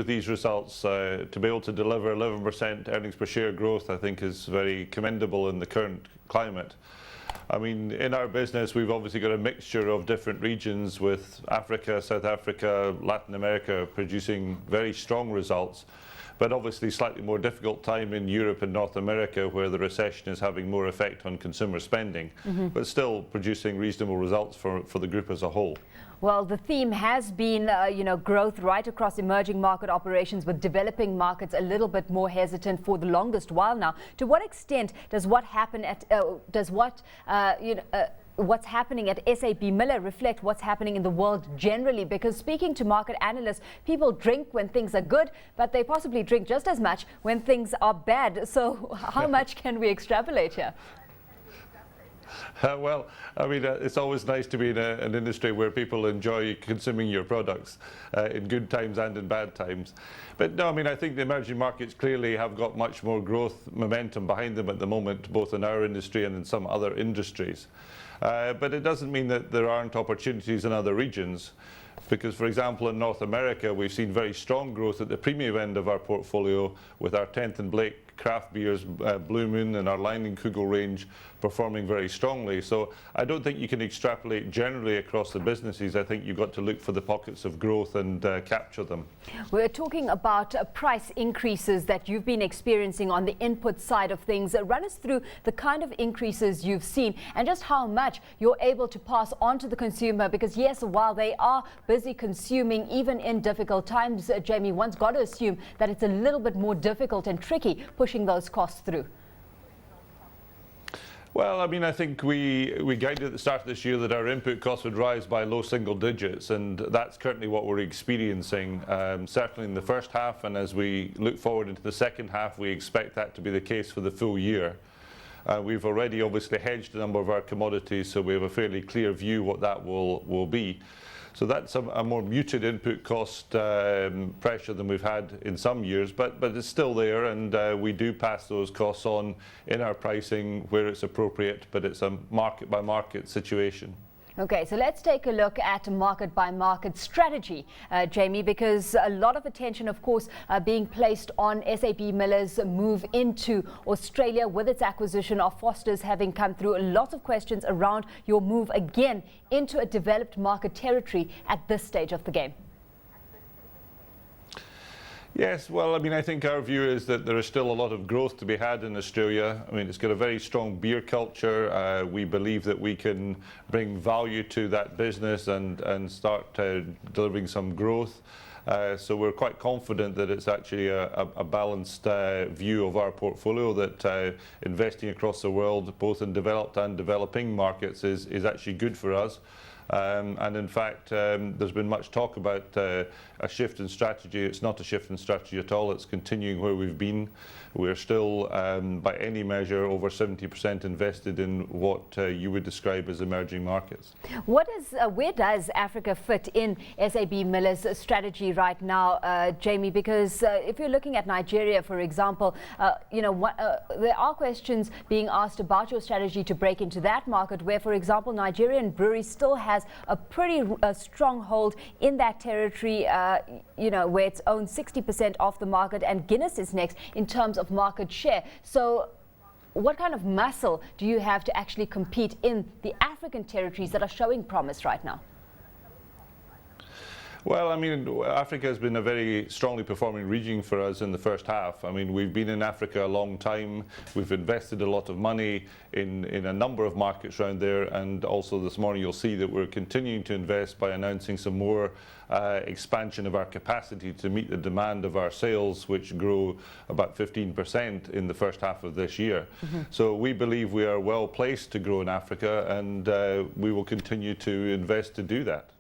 with these results. To be able to deliver 11% earnings per share growth, I think, is very commendable in the current climate. I mean, in our business, we've obviously got a mixture of different regions, with Africa, South Africa, Latin America producing very strong results, but obviously slightly more difficult time in Europe and North America, where the recession is having more effect on consumer spending, but still producing reasonable results for the group as a whole. Well, the theme has been, growth right across emerging market operations, with developing markets a little bit more hesitant for the longest while now. To what extent does what's happening at SABMiller reflect what's happening in the world generally? Because speaking to market analysts, people drink when things are good, but they possibly drink just as much when things are bad. So how much can we extrapolate here? Well, I mean, it's always nice to be in an industry where people enjoy consuming your products in good times and in bad times. But no, I mean, I think the emerging markets clearly have got much more growth momentum behind them at the moment, both in our industry and in some other industries. But it doesn't mean that there aren't opportunities in other regions. Because, for example, in North America, we've seen very strong growth at the premium end of our portfolio, with our 10th and Blake craft beers, Blue Moon, and our Leinenkugel range performing very strongly. So I don't think you can extrapolate generally across the businesses. I think you've got to look for the pockets of growth and capture them. We're talking about price increases that you've been experiencing on the input side of things. Run us through the kind of increases you've seen and just how much you're able to pass on to the consumer. Because yes, while they are busy consuming even in difficult times, Jamie, one's got to assume that it's a little bit more difficult and tricky pushing those costs through. Well, I mean, I think we guided at the start of this year that our input costs would rise by low single digits, and that's currently what we're experiencing, certainly in the first half, and as we look forward into the second half, we expect that to be the case for the full year. We've already obviously hedged a number of our commodities, so we have a fairly clear view what that will be. So that's a more muted input cost pressure than we've had in some years, but it's still there, and we do pass those costs on in our pricing where it's appropriate, but it's a market by market situation. Okay, so let's take a look at market by market strategy, Jamie, because a lot of attention, of course, being placed on SABMiller's move into Australia with its acquisition of Foster's having come through. A lot of questions around your move again into a developed market territory at this stage of the game. Yes, well, I mean, I think our view is that there is still a lot of growth to be had in Australia. I mean, it's got a very strong beer culture. We believe that we can bring value to that business and start delivering some growth. So we're quite confident that it's actually a balanced view of our portfolio, that investing across the world, both in developed and developing markets, is actually good for us. And in fact, there's been much talk about a shift in strategy. It's not a shift in strategy at all. It's continuing where we've been. We're still, by any measure, over 70% invested in what you would describe as emerging markets. Where does Africa fit in SABMiller's strategy right now, Jamie? Because if you're looking at Nigeria, for example, there are questions being asked about your strategy to break into that market, where, for example, Nigerian brewery still has a pretty strong hold in that territory, where it's owned 60% of the market, and Guinness is next in terms of market share. So what kind of muscle do you have to actually compete in the African territories that are showing promise right now? Well, I mean, Africa has been a very strongly performing region for us in the first half. I mean, we've been in Africa a long time. We've invested a lot of money in a number of markets around there, and also this morning you'll see that we're continuing to invest by announcing some more expansion of our capacity to meet the demand of our sales, which grew about 15% in the first half of this year. So we believe we are well placed to grow in Africa, and we will continue to invest to do that.